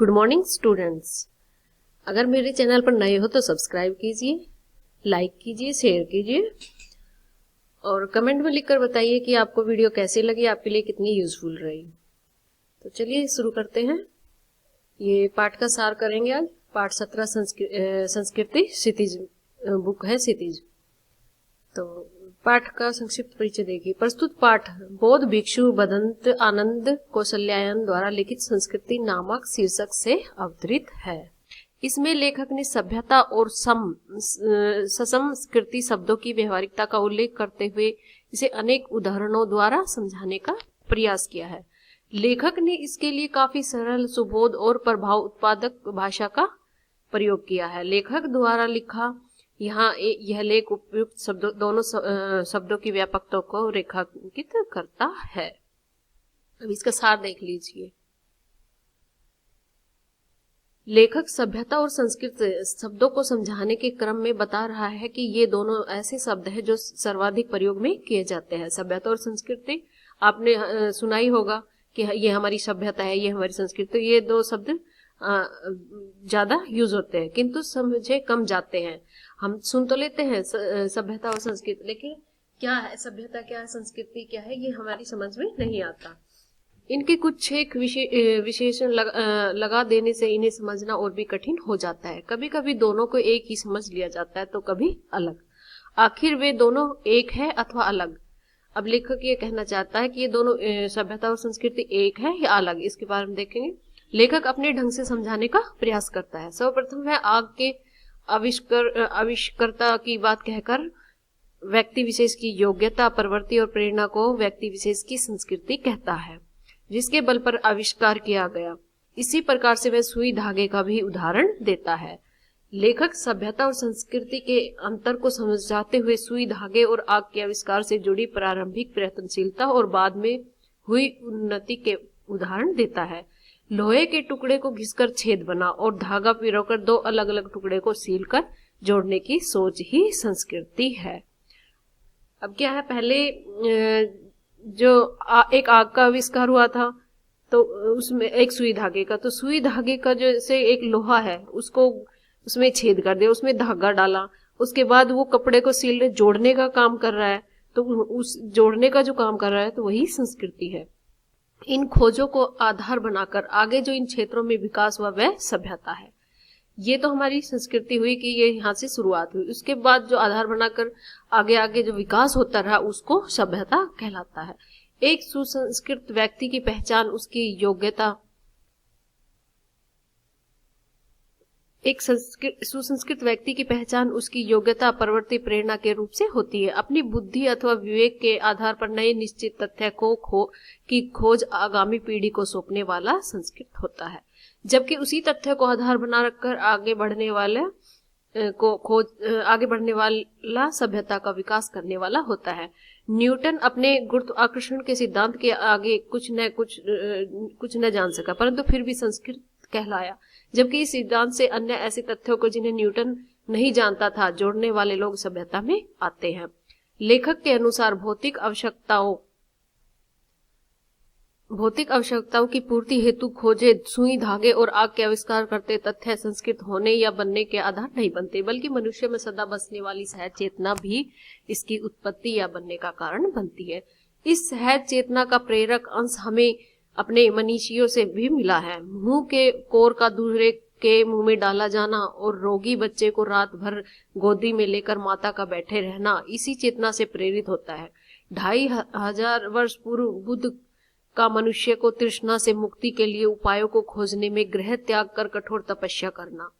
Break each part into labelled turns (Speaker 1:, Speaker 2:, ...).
Speaker 1: Good morning students. अगर मेरे channel पर नए हो तो सब्सक्राइब कीजिए, लाइक कीजिए, शेयर कीजिए और कमेंट में लिखकर बताइए कि आपको वीडियो कैसी लगी, आपके लिए कितनी यूजफुल रही। तो चलिए शुरू करते हैं। ये पाठ का सार करेंगे आज। पाठ 17 संस्कृति क्षितिज बुक है क्षितिज। तो पाठ का संक्षिप्त परिचय देखिए। प्रस्तुत पाठ बौद्ध भिक्षु भदंत आनंद कौशल्यायन द्वारा लिखित संस्कृति नामक शीर्षक से अवतरित है। इसमें लेखक ने सभ्यता और ससंस्कृति शब्दों की व्यवहारिकता का उल्लेख करते हुए इसे अनेक उदाहरणों द्वारा समझाने का प्रयास किया है। लेखक ने इसके लिए काफी सरल, सुबोध और प्रभाव उत्पादक भाषा का प्रयोग किया है। लेखक द्वारा लिखा यह लेख उपयुक्त दोनों शब्दों की व्यापकता को रेखांकित करता है। अब इसका सार देख लीजिए। लेखक सभ्यता और संस्कृत शब्दों को समझाने के क्रम में बता रहा है कि ये दोनों ऐसे शब्द हैं जो सर्वाधिक प्रयोग में किए जाते हैं। सभ्यता और संस्कृति आपने सुना ही होगा कि ये हमारी सभ्यता है, ये हमारी संस्कृति। ये दो शब्द ज्यादा यूज होते हैं किंतु समझे कम जाते हैं। हम सुन तो लेते हैं सभ्यता और संस्कृति, लेकिन क्या है सभ्यता, क्या है संस्कृति, क्या है, ये हमारी समझ में नहीं आता। इनके कुछ एक विशेषण लगा देने से इन्हें समझना और भी कठिन हो जाता है। कभी कभी दोनों को एक ही समझ लिया जाता है तो कभी अलग। आखिर वे दोनों एक है अथवा अलग। अब लेखक ये कहना चाहता है कि ये दोनों सभ्यता और संस्कृति एक है या अलग, इसके बारे में देखेंगे। लेखक अपने ढंग से समझाने का प्रयास करता है। सर्वप्रथम वह आग के आविष्कर्ता की बात कहकर व्यक्ति विशेष की योग्यता, प्रवृत्ति और प्रेरणा को व्यक्ति विशेष की संस्कृति कहता है, जिसके बल पर आविष्कार किया गया। इसी प्रकार से वह सुई धागे का भी उदाहरण देता है। लेखक सभ्यता और संस्कृति के अंतर को समझाते हुए सुई धागे और आग के आविष्कार से जुड़ी प्रारंभिक प्रयत्नशीलता और बाद में हुई उन्नति के उदाहरण देता है। लोहे के टुकड़े को घिसकर छेद बना और धागा पिरोकर दो अलग अलग टुकड़े को सीलकर जोड़ने की सोच ही संस्कृति है। अब क्या है, पहले एक आग का आविष्कार हुआ था तो उसमें एक सुई धागे का, तो सुई धागे का जैसे एक लोहा है उसको उसमें छेद कर दिया, उसमें धागा डाला, उसके बाद वो कपड़े को सीलने जोड़ने का काम कर रहा है। तो उस जोड़ने का जो काम कर रहा है तो वही संस्कृति है। इन खोजों को आधार बनाकर आगे जो इन क्षेत्रों में विकास हुआ वह सभ्यता है। ये तो हमारी संस्कृति हुई कि ये यहाँ से शुरुआत हुई। उसके बाद जो आधार बनाकर आगे आगे जो विकास होता रहा उसको सभ्यता कहलाता है। एक सुसंस्कृत व्यक्ति की पहचान उसकी योग्यता, एक सुसंस्कृत व्यक्ति की पहचान उसकी योग्यता, प्रवृत्ति, प्रेरणा के रूप से होती है। अपनी बुद्धि अथवा विवेक के आधार पर नए निश्चित तथ्य की खोज आगामी पीढ़ी को सौंपने वाला संस्कृत होता है, जबकि उसी तथ्य को आधार बना रखकर आगे बढ़ने वाला सभ्यता का विकास करने वाला होता है। न्यूटन अपने गुरुत्वाकर्षण के सिद्धांत के आगे कुछ न जान सका, परंतु फिर भी संस्कृत कहलाया, जबकि इस सिद्धांत से अन्य ऐसे तथ्यों को जिन्हें न्यूटन नहीं जानता था जोड़ने वाले लोग सभ्यता में आते हैं। लेखक के अनुसार भौतिक आवश्यकताओं की पूर्ति हेतु खोजे सुई धागे और आग के आविष्कार करते तथ्य संस्कृत होने या बनने के आधार नहीं बनते, बल्कि मनुष्य में सदा बसने वाली सहज चेतना भी इसकी उत्पत्ति या बनने का कारण बनती है। इस सहज चेतना का प्रेरक अंश हमें अपने मनीषियों से भी मिला है। मुंह के कोर का दूसरे के मुंह में डाला जाना और रोगी बच्चे को रात भर गोदी में लेकर माता का बैठे रहना इसी चेतना से प्रेरित होता है। 2500 वर्ष पूर्व बुद्ध का मनुष्य को तृष्णा से मुक्ति के लिए उपायों को खोजने में गृह त्याग कर कठोर तपस्या करना,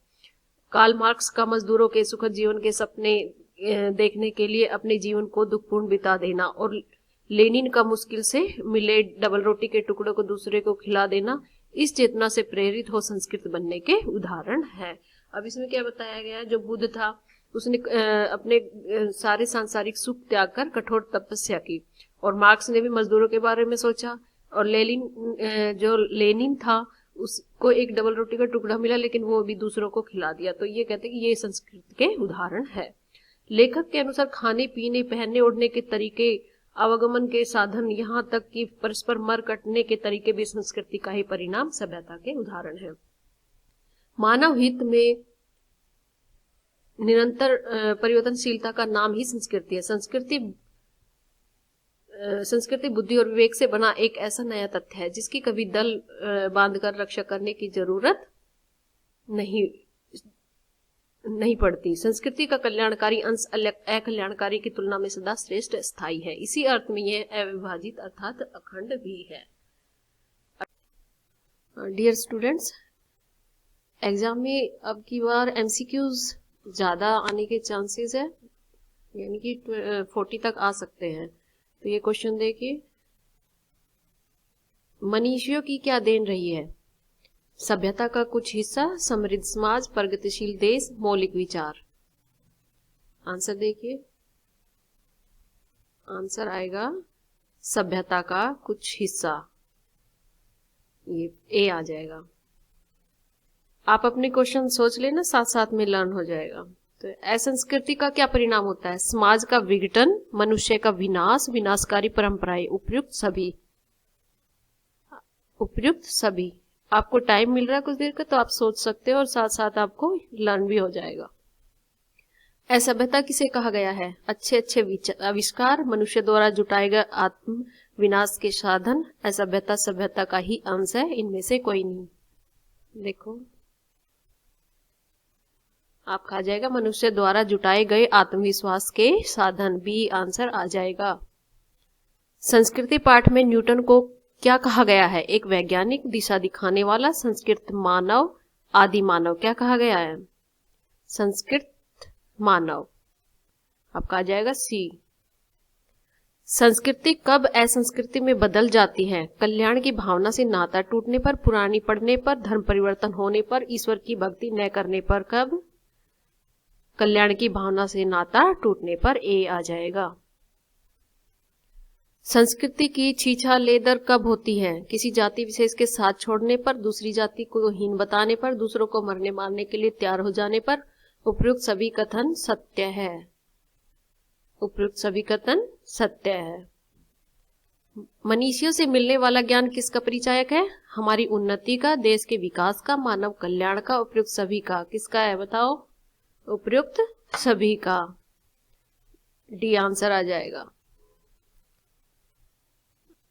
Speaker 1: कार्ल मार्क्स का मजदूरों के सुखद जीवन के सपने देखने के लिए अपने जीवन को दुखपूर्ण बिता देना और लेनिन का मुश्किल से मिले डबल रोटी के टुकड़े को दूसरे को खिला देना इस चेतना से प्रेरित हो संस्कृत बनने के उदाहरण है। अब इसमें क्या बताया गया है, जो बुद्ध था उसने अपने सारे सांसारिक सुख त्याग कर कठोर तपस्या की, और मार्क्स ने भी मजदूरों के बारे में सोचा, और लेनिन था उसको एक डबल रोटी का टुकड़ा मिला लेकिन वो भी दूसरों को खिला दिया। तो ये कहते हैं कि ये संस्कृत के उदाहरण है। लेखक के अनुसार खाने पीने, पहनने ओढ़ने के तरीके, आवागमन के साधन, यहाँ तक कि परस्पर मर कटने के तरीके भी संस्कृति का ही परिणाम, सभ्यता के उदाहरण है। मानव हित में निरंतर परिवर्तनशीलता का नाम ही संस्कृति है। संस्कृति बुद्धि और विवेक से बना एक ऐसा नया तथ्य है जिसकी कभी दल बांधकर रक्षा करने की जरूरत नहीं पड़ती। संस्कृति का कल्याणकारी अंश अकल्याणकारी की तुलना में सदा श्रेष्ठ स्थायी है। इसी अर्थ में यह अविभाजित अर्थात अखंड भी है। डियर स्टूडेंट्स, एग्जाम में अब की बार एमसीक्यूज ज्यादा आने के चांसेस है, यानी कि 40 तक आ सकते हैं। तो ये क्वेश्चन देखिए, मनुष्यों की क्या देन रही है? सभ्यता का कुछ हिस्सा, समृद्ध समाज, प्रगतिशील देश, मौलिक विचार। आंसर देखिए, आंसर आएगा सभ्यता का कुछ हिस्सा, ये ए आ जाएगा। आप अपने क्वेश्चन सोच लेना, साथ साथ में लर्न हो जाएगा। तो असंस्कृति का क्या परिणाम होता है? समाज का विघटन, मनुष्य का विनाश, विनाशकारी परंपराएं, उपयुक्त सभी। आपको टाइम मिल रहा है कुछ देर का, तो आप सोच सकते हो और साथ साथ आपको लर्न भी हो जाएगा। असभ्यता किसे कहा गया है? अच्छे आविष्कार, मनुष्य द्वारा जुटाए गए आत्म विनाश के साधन। असभ्यता सभ्यता का ही अंश है, इनमें से कोई नहीं। देखो, आपका आ जाएगा मनुष्य द्वारा जुटाए गए आत्मविश्वास के साधन, बी आंसर आ जाएगा। संस्कृति पाठ में न्यूटन को क्या कहा गया है? एक वैज्ञानिक, दिशा दिखाने वाला, संस्कृत मानव, आदि मानव। क्या कहा गया है? संस्कृत मानव। आपका आ जाएगा सी। संस्कृति कब असंस्कृति में बदल जाती है? कल्याण की भावना से नाता टूटने पर, पुरानी पड़ने पर, धर्म परिवर्तन होने पर, ईश्वर की भक्ति न करने पर। कब? कल्याण की भावना से नाता टूटने पर, ए आ जाएगा। संस्कृति की छीछालेदर कब होती है? किसी जाति विशेष के साथ छोड़ने पर, दूसरी जाति को हीन बताने पर, दूसरों को मरने मारने के लिए तैयार हो जाने पर। उपयुक्त सभी कथन सत्य है। उपयुक्त सभी कथन सत्य है। मनीषियों से मिलने वाला ज्ञान किसका परिचायक है? हमारी उन्नति का, देश के विकास का, मानव कल्याण का। उपयुक्त सभी का किसका है बताओ? उपयुक्त सभी का, डी आंसर आ जाएगा।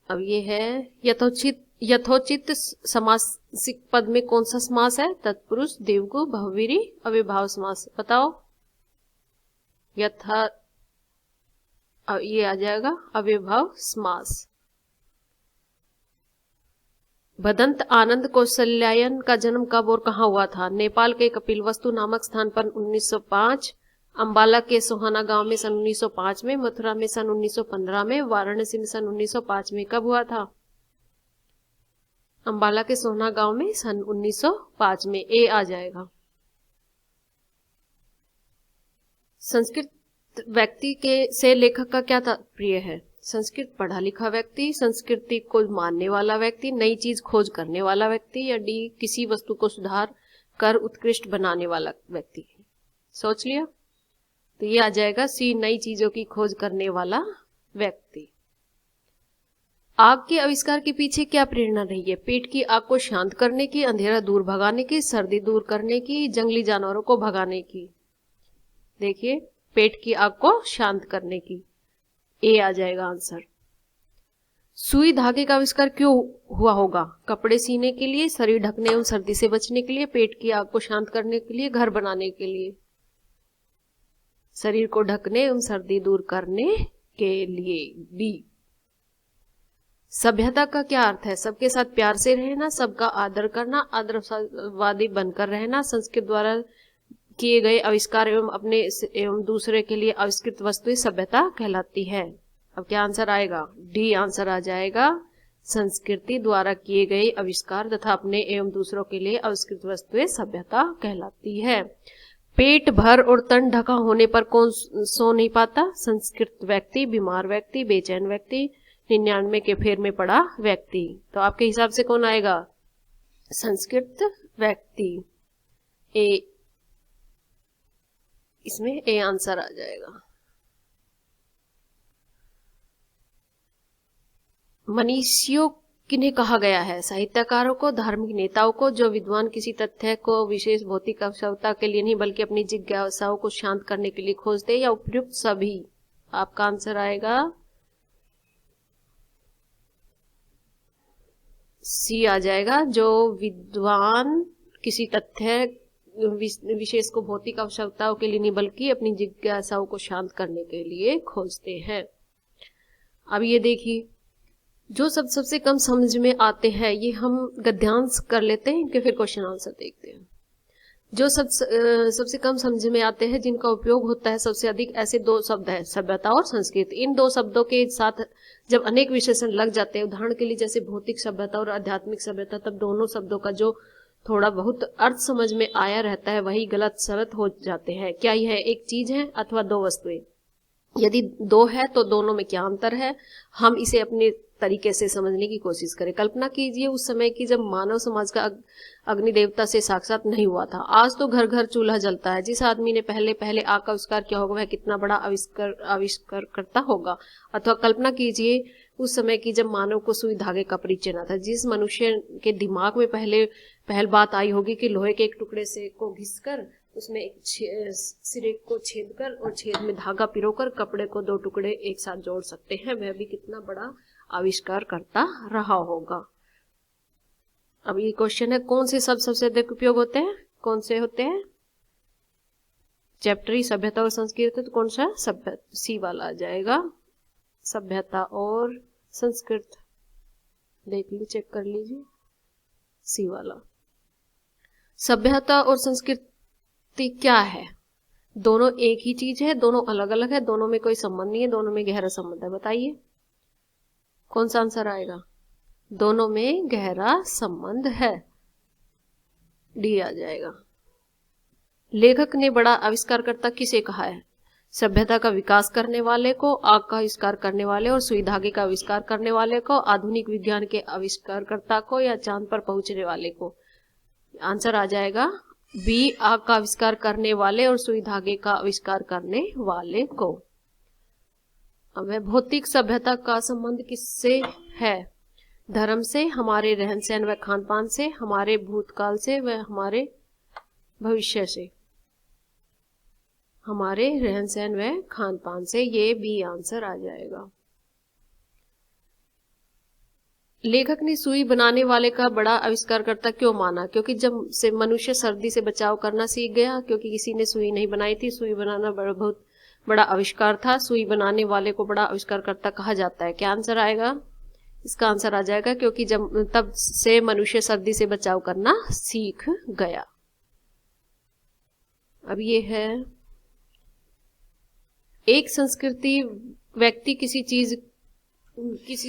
Speaker 1: अब ये है यथोचित समासिक पद में कौन सा समास है? तत्पुरुष, देवगु, बहुव्रीहि, अव्ययभाव समास। बताओ। ये आ जाएगा अव्ययभाव समास। भदंत आनंद कौशल्यायन का जन्म कब और कहाँ हुआ था? नेपाल के कपिलवस्तु नामक स्थान पर 1905, अंबाला के सोहाना गांव में सन 1905 में, मथुरा में सन 1915 में, वाराणसी में सन 1905 में। कब हुआ था? अंबाला के सोहाना गांव में सन 1905 में, ए आ जाएगा। संस्कृत व्यक्ति से लेखक का क्या तात्पर्य है? संस्कृत पढ़ा लिखा व्यक्ति, संस्कृति को मानने वाला व्यक्ति, नई चीज खोज करने वाला व्यक्ति, या डी किसी वस्तु को सुधार कर उत्कृष्ट बनाने वाला व्यक्ति। सोच लिया? तो ये आ जाएगा सी, नई चीजों की खोज करने वाला व्यक्ति। आग के आविष्कार के पीछे क्या प्रेरणा रही है? पेट की आग को शांत करने की, अंधेरा दूर भगाने की, सर्दी दूर करने की, जंगली जानवरों को भगाने की। देखिए, पेट की आग को शांत करने की, ए आ जाएगा आंसर। सुई धागे का आविष्कार क्यों हुआ होगा? कपड़े सीने के लिए, शरीर ढकने एवं सर्दी से बचने के लिए, पेट की आग को शांत करने के लिए, घर बनाने के लिए। शरीर को ढकने एवं सर्दी दूर करने के लिए, बी। सभ्यता का क्या अर्थ है? सबके साथ प्यार से रहना, सबका आदर करना, आदर्शवादी बनकर रहना, संस्कृत द्वारा किए गए आविष्कार एवं अपने एवं दूसरे के लिए आविष्कृत वस्तुएं सभ्यता कहलाती है। अब क्या आंसर आएगा? डी आंसर आ जाएगा। संस्कृति द्वारा किए गए आविष्कार तथा अपने एवं दूसरों के लिए आविष्कृत वस्तुएं सभ्यता कहलाती है। पेट भर और तन ढका होने पर कौन सो नहीं पाता? संस्कृत व्यक्ति, बीमार व्यक्ति, बेचैन व्यक्ति, 99 के फेर में पड़ा व्यक्ति। तो आपके हिसाब से कौन आएगा? संस्कृत व्यक्ति, ए, इसमें ए आंसर आ जाएगा। मनीषियों किन्हें कहा गया है? साहित्यकारों को, धार्मिक नेताओं को, जो विद्वान किसी तथ्य को विशेष भौतिक आवश्यकता के लिए नहीं बल्कि अपनी जिज्ञासाओं को शांत करने के लिए खोजते हैं, या उपयुक्त सभी? आपका आंसर आएगा सी आ जाएगा, जो विद्वान किसी तथ्य विशेष को भौतिक आवश्यकताओं के लिए नहीं बल्कि अपनी जिज्ञासाओं को शांत करने के लिए खोजते हैं। अब ये देखिए, जो सबसे कम समझ में आते हैं, ये हम गद्यांश कर लेते हैं, इनके फिर क्वेश्चन आंसर देखते हैं। जो सबसे कम समझ में आते हैं, जिनका उपयोग होता है सबसे अधिक, ऐसे दो शब्द हैं, सभ्यता और संस्कृति। इन दो शब्दों के साथ जब अनेक विशेषण लग जाते हैं, उदाहरण के लिए जैसे भौतिक सभ्यता और आध्यात्मिक सभ्यता, तब दोनों शब्दों का जो थोड़ा बहुत अर्थ समझ में आया रहता है वही गलत साबित हो जाते हैं। क्या यह एक चीज है अथवा दो वस्तुएं? यदि दो है तो दोनों में क्या अंतर है? हम इसे अपने तरीके से समझने की कोशिश करें। कल्पना कीजिए उस समय की जब मानव समाज का अग्नि देवता से साक्षात नहीं हुआ था। आज तो घर घर चूल्हा जलता है। जिस आदमी ने पहले पहले आग का आविष्कार किया होगा वह कितना बड़ा आविष्कार करता होगा। अथवा कल्पना कीजिए उस समय की जब मानव को सुई धागे का परिचय न था। जिस मनुष्य के दिमाग में पहल बात आई होगी कि लोहे के एक टुकड़े से को घिसकर उसमें एक सिरे को छेद कर और छेद में धागा पिरोकर कपड़े को दो टुकड़े एक साथ जोड़ सकते हैं, वह भी कितना बड़ा आविष्कार करता रहा होगा। अब ये क्वेश्चन है, कौन से शब्द सबसे अधिक उपयोग होते हैं? कौन से होते हैं? चैप्टर सभ्यता और संस्कृति, तो कौन सा? सभ्यता, सी वाला आ जाएगा, सभ्यता और संस्कृत। देख लीजिए, चेक कर लीजिए, सी वाला। सभ्यता और संस्कृति क्या है? दोनों एक ही चीज है, दोनों अलग अलग है, दोनों में कोई संबंध नहीं है, दोनों में गहरा संबंध है। बताइए कौन सा आंसर आएगा? दोनों में गहरा संबंध है, डी आ जाएगा। लेखक ने बड़ा आविष्कारकर्ता किसे कहा है? सभ्यता का विकास करने वाले को, आग का आविष्कार करने वाले और सुई धागे का आविष्कार करने वाले को, आधुनिक विज्ञान के आविष्कारकर्ता को, या चांद पर पहुंचने वाले को? आंसर आ जाएगा बी, आग का आविष्कार करने वाले और सुई धागे का आविष्कार करने वाले को। अब भौतिक सभ्यता का संबंध किससे है? धर्म से, हमारे रहन सहन व खान पान से, हमारे भूतकाल से व हमारे भविष्य से। हमारे रहन सहन व खान पान से, ये बी आंसर आ जाएगा। लेखक ने सुई बनाने वाले का बड़ा आविष्कारकर्ता क्यों माना? क्योंकि जब से मनुष्य सर्दी से बचाव करना सीख गया, क्योंकि किसी ने सुई नहीं बनाई थी। सुई बनाना बहुत बड़ा आविष्कार था। सुई बनाने वाले को बड़ा आविष्कारकर्ता कहा जाता है। क्या आंसर आएगा? इसका आंसर आ जाएगा क्योंकि जब तब से मनुष्य सर्दी से बचाव करना सीख गया। अब ये है, एक संस्कृति व्यक्ति किसी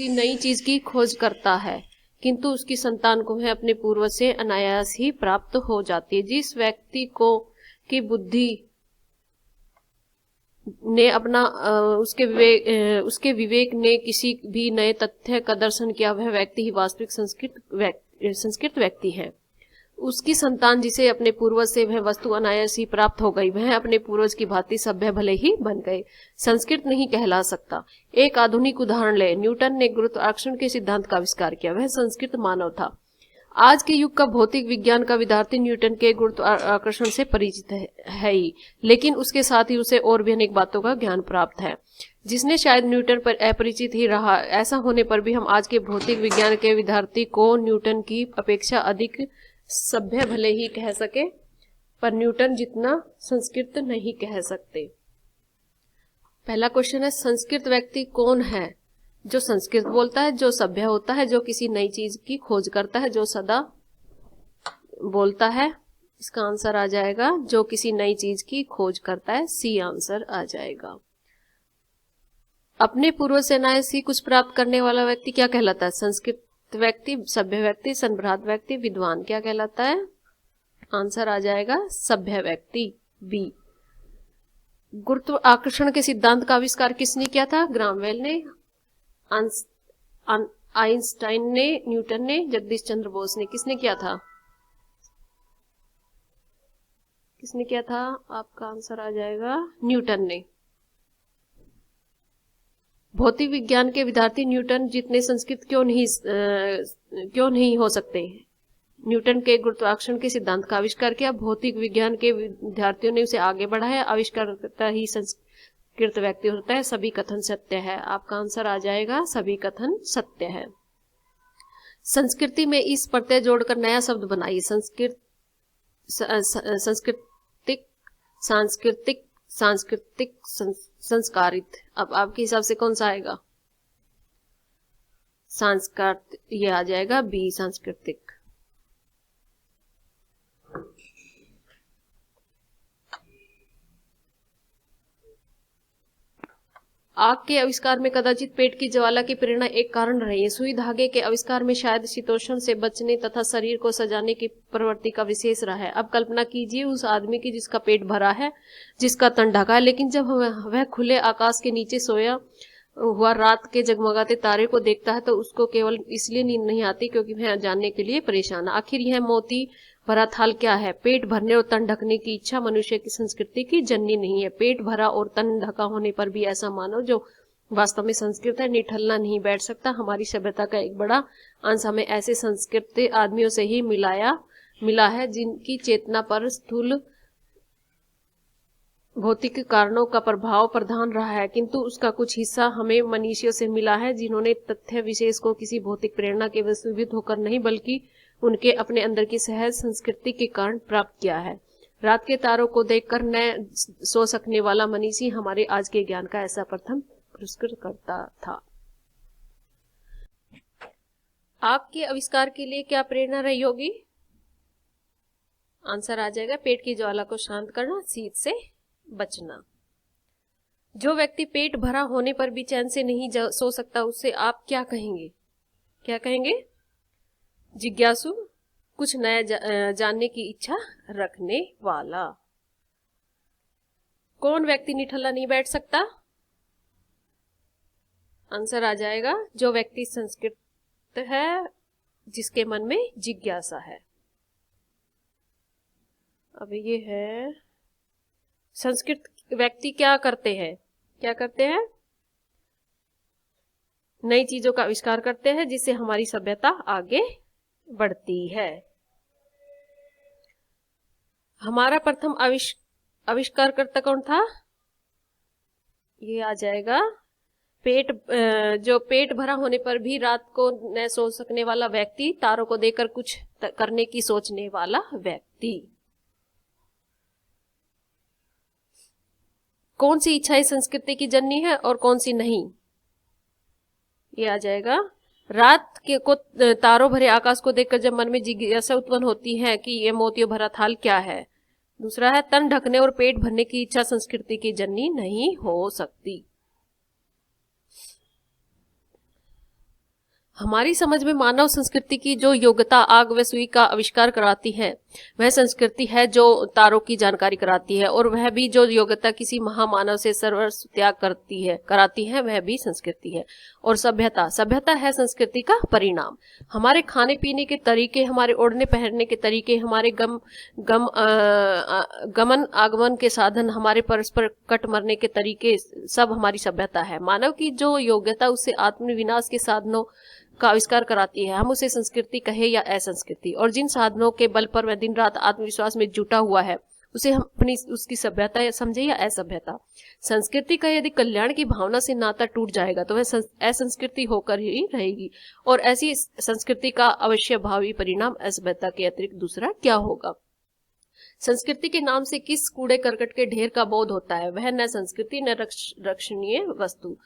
Speaker 1: नई चीज की खोज करता है, किंतु उसकी संतान को वह अपने पूर्वज से अनायास ही प्राप्त हो जाती है। जिस व्यक्ति को की बुद्धि ने अपना उसके विवेक ने किसी भी नए तथ्य का दर्शन किया, वह व्यक्ति ही वास्तविक संस्कृत व्यक्ति है। उसकी संतान जिसे अपने पूर्वज से वह वस्तु अनायास ही प्राप्त हो गई, वह अपने पूर्वज की भांति सभ्य भले ही बन गए, संस्कृत नहीं कहला सकता। एक आधुनिक उदाहरण ले, न्यूटन ने गुरुत्वाकर्षण के सिद्धांत का आविष्कार किया, वह संस्कृत मानव था। आज के युग का भौतिक विज्ञान का विद्यार्थी न्यूटन के गुरुत्वाकर्षण से परिचित है ही, लेकिन उसके साथ ही उसे और भी अनेक बातों का ज्ञान प्राप्त है जिसने शायद न्यूटन पर अपरिचित ही रहा। ऐसा होने पर भी हम आज के भौतिक विज्ञान के विद्यार्थी को न्यूटन की अपेक्षा अधिक सभ्य भले ही कह सके, पर न्यूटन जितना संस्कृत नहीं कह सकते। पहला क्वेश्चन है, संस्कृत व्यक्ति कौन है? जो संस्कृत बोलता है, जो सभ्य होता है, जो किसी नई चीज की खोज करता है, जो सदा बोलता है। इसका आंसर आ जाएगा जो किसी नई चीज की खोज करता है, सी आंसर आ जाएगा। अपने पूर्वज से अनायास ही कुछ प्राप्त करने वाला व्यक्ति क्या कहलाता है? संस्कृत व्यक्ति, सभ्य व्यक्ति, संभ्रांत व्यक्ति, विद्वान क्या कहलाता है? आंसर आ जाएगा सभ्य व्यक्ति, बी। गुरुत्वाकर्षण के सिद्धांत का आविष्कार किसने किया था? ग्रामवेल ने, आइंस्टाइन ने, न्यूटन ने, जगदीश चंद्र बोस ने। किसने किया था? किसने किया था? आपका आंसर आ जाएगा न्यूटन ने। भौतिक विज्ञान के विद्यार्थी न्यूटन जितने संस्कृत क्यों नहीं हो सकते? न्यूटन के गुरुत्वाकर्षण के सिद्धांत का आविष्कार किया, भौतिक विज्ञान के विद्यार्थियों ने उसे आगे बढ़ाया, आविष्कारकर्ता ही संस्कृत व्यक्ति होता है, सभी कथन सत्य है। आपका आंसर आ जाएगा सभी कथन सत्य है। संस्कृति में इस प्रत्यय जोड़कर नया शब्द बनाइए। सांस्कृतिक, सांस्कृतिक, संस्कारित। अब आपके हिसाब से कौन सा आएगा? संस्कृत, ये आ जाएगा बी, सांस्कृतिक। आग के आविष्कार में कदाचित पेट की ज्वाला की प्रेरणा एक कारण रही है। सुई धागे के आविष्कार में शायद शीतोष्ण से बचने तथा शरीर को सजाने की प्रवृत्ति का विशेष रहा है। अब कल्पना कीजिए उस आदमी की जिसका पेट भरा है, जिसका तन ढका है, लेकिन जब वह खुले आकाश के नीचे सोया हुआ रात के जगमगाते तारे को देखता है तो उसको केवल इसलिए नींद नहीं आती क्योंकि वह जानने के लिए परेशान है। आखिर यह मोती भरा थाल क्या है? पेट भरने और तन ढकने की इच्छा मनुष्य की संस्कृति की जननी नहीं है। पेट भरा और तन ढका होने पर भी ऐसा मानव जो वास्तव में संस्कृत है निठल्ला नहीं बैठ सकता। हमारी सभ्यता का एक बड़ा अंश हमें ऐसे संस्कृत आदमियों से ही मिला है जिनकी चेतना पर स्थूल भौतिक कारणों का प्रभाव प्रधान रहा है, किंतु उसका कुछ हिस्सा हमें मनीषियों से मिला है जिन्होंने तथ्य विशेष को किसी भौतिक प्रेरणा के वशीभूत होकर नहीं बल्कि उनके अपने अंदर की सहज संस्कृति के कारण प्राप्त किया है। रात के तारों को देखकर न सो सकने वाला मनीषी हमारे आज के ज्ञान का ऐसा प्रथम पुरस्कृत करता था। आपके आविष्कार के लिए क्या प्रेरणा रही होगी? आंसर आ जाएगा पेट की ज्वाला को शांत करना, शीत से बचना। जो व्यक्ति पेट भरा होने पर भी चैन से नहीं सो सकता उससे आप क्या कहेंगे? क्या कहेंगे? जिज्ञासु, कुछ नया जानने की इच्छा रखने वाला। कौन व्यक्ति निठल्ला नहीं बैठ सकता? आंसर आ जाएगा जो व्यक्ति संस्कृत है, जिसके मन में जिज्ञासा है। अब ये है संस्कृत व्यक्ति क्या करते हैं? क्या करते हैं? नई चीजों का आविष्कार करते हैं जिससे हमारी सभ्यता आगे बढ़ती है। हमारा प्रथम आविष्कारकर्ता कौन था? ये आ जाएगा जो पेट भरा होने पर भी रात को न सो सकने वाला व्यक्ति, तारों को देखकर कुछ करने की सोचने वाला व्यक्ति। कौन सी इच्छाएं संस्कृति की जननी है और कौन सी नहीं? ये आ जाएगा रात के को तारों भरे आकाश को देखकर जब मन में जिज्ञासा उत्पन्न होती है कि ये मोतियों भरा थाल क्या है। दूसरा है तन ढकने और पेट भरने की इच्छा संस्कृति की जननी नहीं हो सकती। हमारी समझ में मानव संस्कृति की जो योग्यता आग व सुई का आविष्कार कराती है वह संस्कृति है जो तारों की जानकारी कराती है, और वह भी जो योग्यता किसी महामानव से सर्वस्व त्याग कराती है वह भी संस्कृति है। और सभ्यता है संस्कृति का परिणाम। हमारे खाने पीने के तरीके, हमारे ओढ़ने पहनने के तरीके, हमारे गमन आगमन के साधन, हमारे परस्पर कट मरने के तरीके सब हमारी सभ्यता है। मानव की जो योग्यता उससे आत्मविनाश के साधनों का आविष्कार कराती है, हम उसे संस्कृति कहे या असंस्कृति। और जिन साधनों के बल पर वह दिन रात आत्मविश्वास में जुटा हुआ है उसे हम उसकी सभ्यता या समझे या असभ्यता। संस्कृति का यदि कल्याण की भावना से नाता टूट जाएगा तो वह असंस्कृति होकर ही रहेगी, और ऐसी संस्कृति का अवश्य भावी परिणाम असभ्यता के अतिरिक्त दूसरा क्या होगा? संस्कृति के नाम से किस कूड़े करकट के ढेर का बोध होता है? वह न संस्कृति न रक्षणीय वस्तु।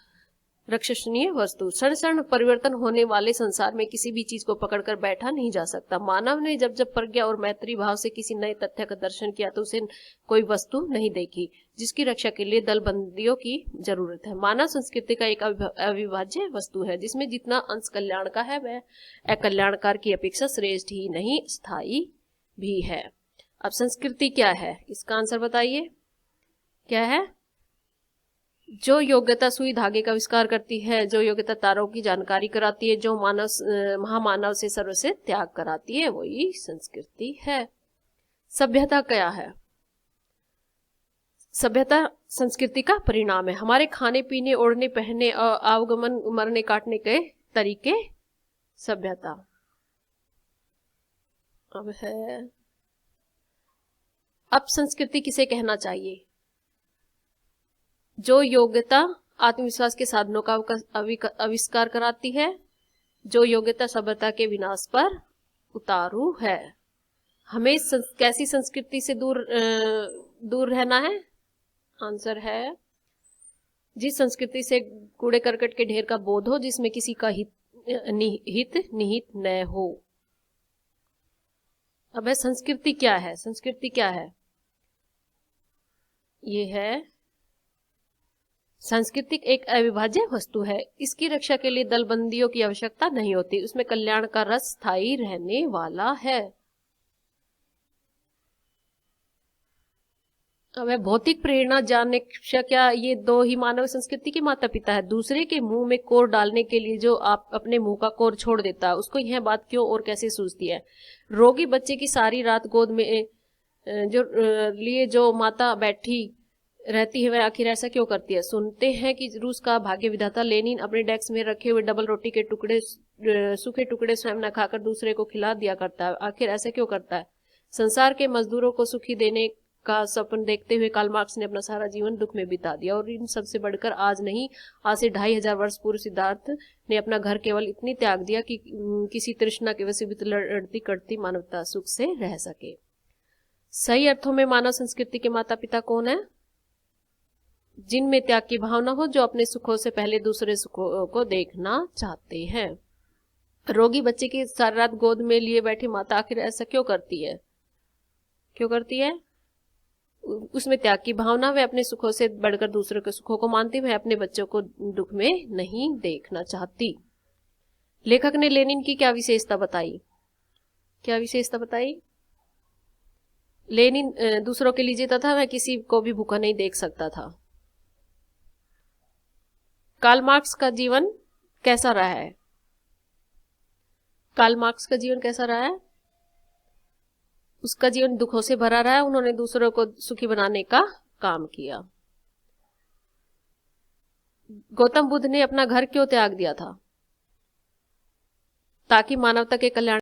Speaker 1: क्षण परिवर्तन होने वाले संसार में किसी भी चीज को पकड़कर बैठा नहीं जा सकता। मानव ने जब प्रज्ञा और मैत्री भाव से किसी नए तथ्य का दर्शन किया तो उसे कोई वस्तु नहीं देखी जिसकी रक्षा के लिए दलबंदियों की जरूरत है। मानव संस्कृति का एक अविभाज्य वस्तु है जिसमें जितना अंश कल्याण का है वह अकल्याणकार की अपेक्षा श्रेष्ठ ही नहीं स्थायी भी है। अब संस्कृति क्या है, इसका आंसर बताइए। क्या है? जो योग्यता सुई धागे का आविष्कार करती है, जो योग्यता तारों की जानकारी कराती है, जो महामानव से सर्वस्व त्याग कराती है, वही संस्कृति है। सभ्यता क्या है? सभ्यता संस्कृति का परिणाम है। हमारे खाने पीने, ओढ़ने पहनने और आवागमन, मरने काटने के तरीके सभ्यता। अब है, अब संस्कृति किसे कहना चाहिए? जो योग्यता आत्मविश्वास के साधनों का आविष्कार कराती है, जो योग्यता सभ्यता के विनाश पर उतारू है। हमें कैसी संस्कृति से दूर रहना है? आंसर है, जिस संस्कृति से कूड़े करकट के ढेर का बोध हो, जिसमें किसी का हित निहित न हो। अब है, संस्कृति क्या है? संस्कृति क्या है? ये है, संस्कृति एक अविभाज्य वस्तु है। इसकी रक्षा के लिए दलबंदियों की आवश्यकता नहीं होती। उसमें कल्याण का रस स्थायी रहने वाला है। अब है, भौतिक प्रेरणा, जानने क्या ये दो ही मानव संस्कृति के माता पिता है। दूसरे के मुंह में कोर डालने के लिए जो आप अपने मुंह का कोर छोड़ देता है, उसको यह बात क्यों और कैसे सूझती है? रोगी बच्चे की सारी रात गोद में जो माता बैठी रहती है, वह आखिर ऐसा क्यों करती है? सुनते हैं कि रूस का भाग्य विधाता लेनिन अपने डेस्क में रखे हुए डबल रोटी के टुकड़े, सूखे टुकड़े स्वयं न खाकर दूसरे को खिला दिया करता है। आखिर ऐसा क्यों करता है? संसार के मजदूरों को सुखी देने का सपन देखते हुए कार्ल मार्क्स ने अपना सारा जीवन दुख में बिता दिया। और इन सबसे बढ़कर आज नहीं, आज से 2500 वर्ष पूर्व सिद्धार्थ ने अपना घर केवल इतनी त्याग दिया कि किसी तृष्णा के वसीभूत लड़ती कटती मानवता सुख से रह सके। सही अर्थों में मानव संस्कृति के माता पिता कौन है? जिनमें त्याग की भावना हो, जो अपने सुखों से पहले दूसरे सुखों को देखना चाहते हैं। रोगी बच्चे की सारी रात गोद में लिए बैठी माता आखिर ऐसा क्यों करती है? क्यों करती है? उसमें त्याग की भावना, वे अपने सुखों से बढ़कर दूसरों के सुखों को मानती, वह अपने बच्चों को दुख में नहीं देखना चाहती। लेखक ने लेनिन की क्या विशेषता बताई? क्या विशेषता बताई? लेनिन दूसरों के लिए जीता था, वह किसी को भी भूखा नहीं देख सकता था। कार्ल मार्क्स का जीवन कैसा रहा है? कार्ल मार्क्स का जीवन कैसा रहा है? उसका जीवन दुखों से भरा रहा है। उन्होंने दूसरों को सुखी बनाने का काम किया। गौतम बुद्ध ने अपना घर क्यों त्याग दिया था? ताकि मानवता के कल्याण